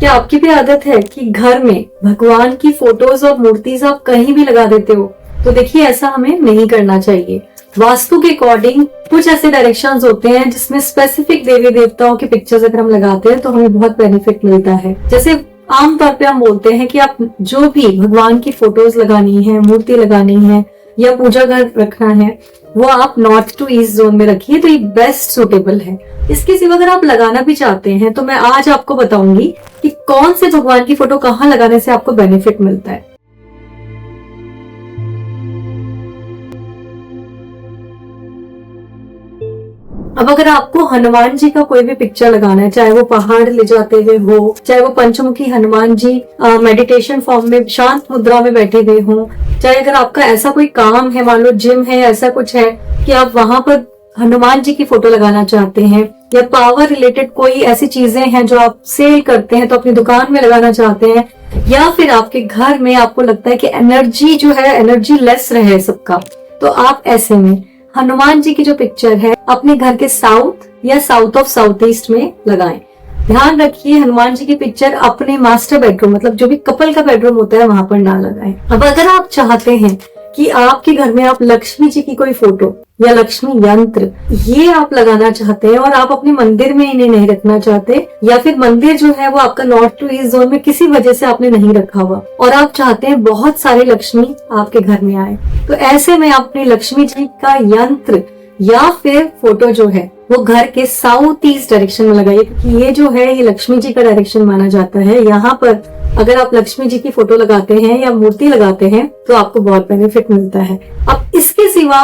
क्या आपकी भी आदत है कि घर में भगवान की फोटोज और मूर्तिज आप कहीं भी लगा देते हो? तो देखिए, ऐसा हमें नहीं करना चाहिए। वास्तु के अकॉर्डिंग कुछ ऐसे डायरेक्शंस होते हैं जिसमें स्पेसिफिक देवी देवताओं की पिक्चर्स अगर हम लगाते हैं तो हमें बहुत बेनिफिट मिलता है। जैसे आमतौर पे हम बोलते हैं कि आप जो भी भगवान की फोटोज लगानी है, मूर्ति लगानी है या पूजा घर रखना है, वो आप नॉर्थ टू ईस्ट जोन में रखिए तो ये बेस्ट सुटेबल है। इसके सिवा अगर आप लगाना भी चाहते हैं तो मैं आज आपको बताऊंगी कि कौन से भगवान की फोटो कहाँ लगाने से आपको बेनिफिट मिलता है। अब अगर आपको हनुमान जी का कोई भी पिक्चर लगाना है, चाहे वो पहाड़ ले जाते हुए हो, चाहे वो पंचमुखी हनुमान जी मेडिटेशन फॉर्म में शांत मुद्रा में बैठे हुए हो, चाहे अगर आपका ऐसा कोई काम है, मान लो जिम है, ऐसा कुछ है कि आप वहां पर हनुमान जी की फोटो लगाना चाहते हैं, या पावर रिलेटेड कोई ऐसी चीजें हैं जो आप सेल करते हैं तो अपनी दुकान में लगाना चाहते हैं, या फिर आपके घर में आपको लगता है कि एनर्जी जो है, एनर्जी लेस रहे सबका, तो आप ऐसे में हनुमान जी की जो पिक्चर है अपने घर के साउथ या साउथ ऑफ साउथ ईस्ट में लगाएं। ध्यान रखिए, हनुमान जी की पिक्चर अपने मास्टर बेडरूम, मतलब जो भी कपल का बेडरूम होता है, वहां पर ना लगाएं। अब अगर आप चाहते हैं कि आपके घर में आप लक्ष्मी जी की कोई फोटो या लक्ष्मी यंत्र ये आप लगाना चाहते हैं और आप अपने मंदिर में इन्हें नहीं रखना चाहते, या फिर मंदिर जो है वो आपका नॉर्थ टू ईस्ट जोन में किसी वजह से आपने नहीं रखा हुआ और आप चाहते हैं बहुत सारे लक्ष्मी आपके घर में आए, तो ऐसे में आप अपनी लक्ष्मी जी का यंत्र या फिर फोटो जो है वो घर के साउथ ईस्ट डायरेक्शन में लगाइए, क्योंकि ये जो है ये लक्ष्मी जी का डायरेक्शन माना जाता है। यहाँ पर अगर आप लक्ष्मी जी की फोटो लगाते हैं या मूर्ति लगाते हैं तो आपको बहुत बेनिफिट मिलता है। अब इसके सिवा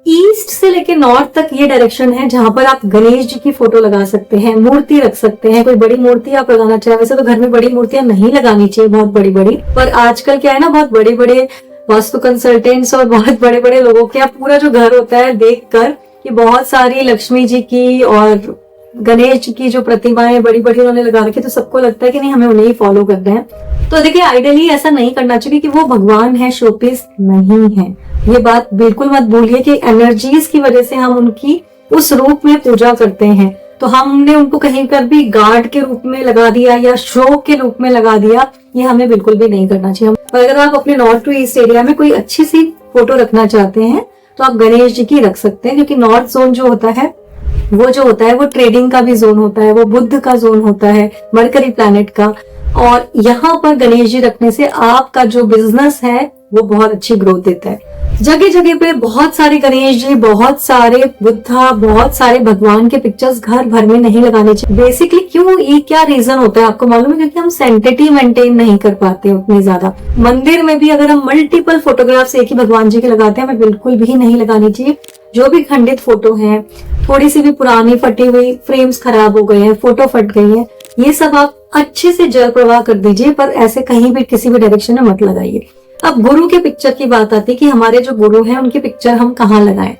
ईस्ट से लेके नॉर्थ तक ये डायरेक्शन है जहां पर आप गणेश जी की फोटो लगा सकते हैं, मूर्ति रख सकते हैं, कोई बड़ी मूर्ति आप लगाना चाहें। वैसे तो घर में बड़ी मूर्तियां नहीं लगानी चाहिए बहुत बड़ी बड़ी, पर आजकल क्या है ना, बहुत बड़े बड़े वास्तु कंसल्टेंट्स और बहुत बड़े बड़े लोगों के पूरा जो घर होता है देख कर कि बहुत सारी लक्ष्मी जी की और गणेश जी की जो प्रतिमाएं बड़ी बड़ी उन्होंने लगा रखी, तो सबको लगता है कि नहीं, हमें उन्हें ही फॉलो करना है। तो देखिए, आइडियली ऐसा नहीं करना चाहिए कि वो भगवान है, शोपीस नहीं है। ये बात बिल्कुल मत भूलिए कि एनर्जीज की वजह से हम उनकी उस रूप में पूजा करते हैं, तो हमने उनको कहीं पर भी गार्ड के रूप में लगा दिया या शो के रूप में लगा दिया, ये हमें बिल्कुल भी नहीं करना चाहिए। अगर आप अपने नॉर्थ टू ईस्ट एरिया में कोई अच्छी सी फोटो रखना चाहते हैं तो आप गणेश जी की रख सकते हैं, क्योंकि नॉर्थ जोन जो होता है वो ट्रेडिंग का भी जोन होता है, वो बुद्ध का जोन होता है, मरकरी प्लैनेट का, और यहाँ पर गणेश जी रखने से आपका जो बिजनेस है वो बहुत अच्छी ग्रोथ देता है। जगह जगह पे बहुत सारे गणेश जी, बहुत सारे बुद्धा, बहुत सारे भगवान के पिक्चर्स घर भर में नहीं लगाने चाहिए। बेसिकली क्यों, ये क्या रीजन होता है आपको मालूम है? क्योंकि हम सैंक्टिटी मेंटेन नहीं कर पाते उतनी ज्यादा। मंदिर में भी अगर हम मल्टीपल फोटोग्राफ्स एक ही भगवान जी के लगाते हैं, हमें बिल्कुल भी नहीं लगानी चाहिए। जो भी खंडित फोटो है, थोड़ी सी भी पुरानी फटी हुई फ्रेम्स खराब हो गए हैं, फोटो फट गई है, ये सब आप अच्छे से जल प्रवाह कर दीजिए, पर ऐसे कहीं भी किसी भी डायरेक्शन में मत लगाइए। अब गुरु के पिक्चर की बात आती है कि हमारे जो गुरु हैं उनकी पिक्चर हम कहाँ लगाएं।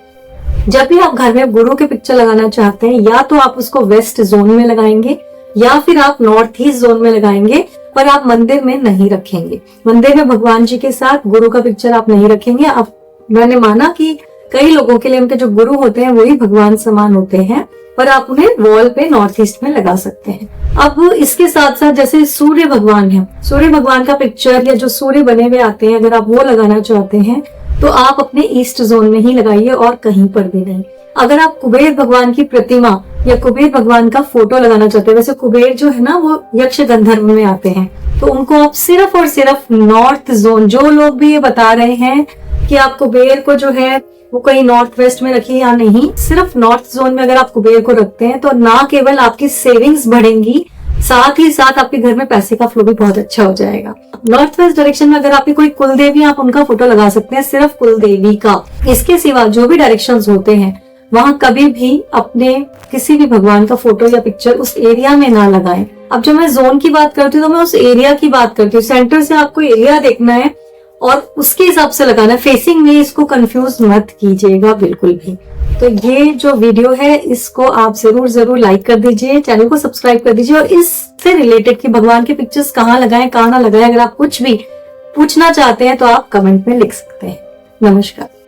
जब भी आप घर में गुरु के पिक्चर लगाना चाहते हैं, या तो आप उसको वेस्ट जोन में लगाएंगे या फिर आप नॉर्थ ईस्ट जोन में लगाएंगे, पर आप मंदिर में नहीं रखेंगे। मंदिर में भगवान जी के साथ गुरु का पिक्चर आप नहीं रखेंगे। अब मैंने माना कि कई लोगों के लिए उनके जो गुरु होते हैं वही भगवान समान होते हैं, पर आप उन्हें वॉल पे नॉर्थ ईस्ट में लगा सकते हैं। अब इसके साथ साथ जैसे सूर्य भगवान है, सूर्य भगवान का पिक्चर या जो सूर्य बने हुए आते हैं, अगर आप वो लगाना चाहते हैं तो आप अपने ईस्ट जोन में ही लगाइए और कहीं पर भी नहीं। अगर आप कुबेर भगवान की प्रतिमा या कुबेर भगवान का फोटो लगाना चाहते हैं, वैसे कुबेर जो है ना वो यक्ष गंधर्व में आते हैं, तो उनको आप सिर्फ और सिर्फ नॉर्थ जोन, जो लोग भी ये बता रहे हैं कि आप कुबेर को जो है वो कहीं नॉर्थ वेस्ट में रखिए या नहीं, सिर्फ नॉर्थ जोन में अगर आप कुबेर को रखते हैं तो ना केवल आपकी सेविंग्स बढ़ेंगी, साथ ही साथ आपके घर में पैसे का फ्लो भी बहुत अच्छा हो जाएगा। नॉर्थ वेस्ट डायरेक्शन में अगर आपकी कोई कुलदेवी, आप उनका फोटो लगा सकते हैं, सिर्फ कुलदेवी का। इसके सिवा जो भी डायरेक्शंस होते हैं वहां कभी भी अपने किसी भी भगवान का फोटो या पिक्चर उस एरिया में ना लगाएं। अब जब मैं जोन की बात करती हूँ तो मैं उस एरिया की बात करती हूँ। सेंटर से आपको एरिया देखना है और उसके हिसाब से लगाना है, फेसिंग में इसको कंफ्यूज मत कीजिएगा बिल्कुल भी। तो ये जो वीडियो है इसको आप जरूर लाइक कर दीजिए, चैनल को सब्सक्राइब कर दीजिए, और इससे रिलेटेड कि भगवान के पिक्चर्स कहाँ लगाएं कहाँ ना लगाएं, अगर आप कुछ भी पूछना चाहते हैं तो आप कमेंट में लिख सकते हैं। नमस्कार।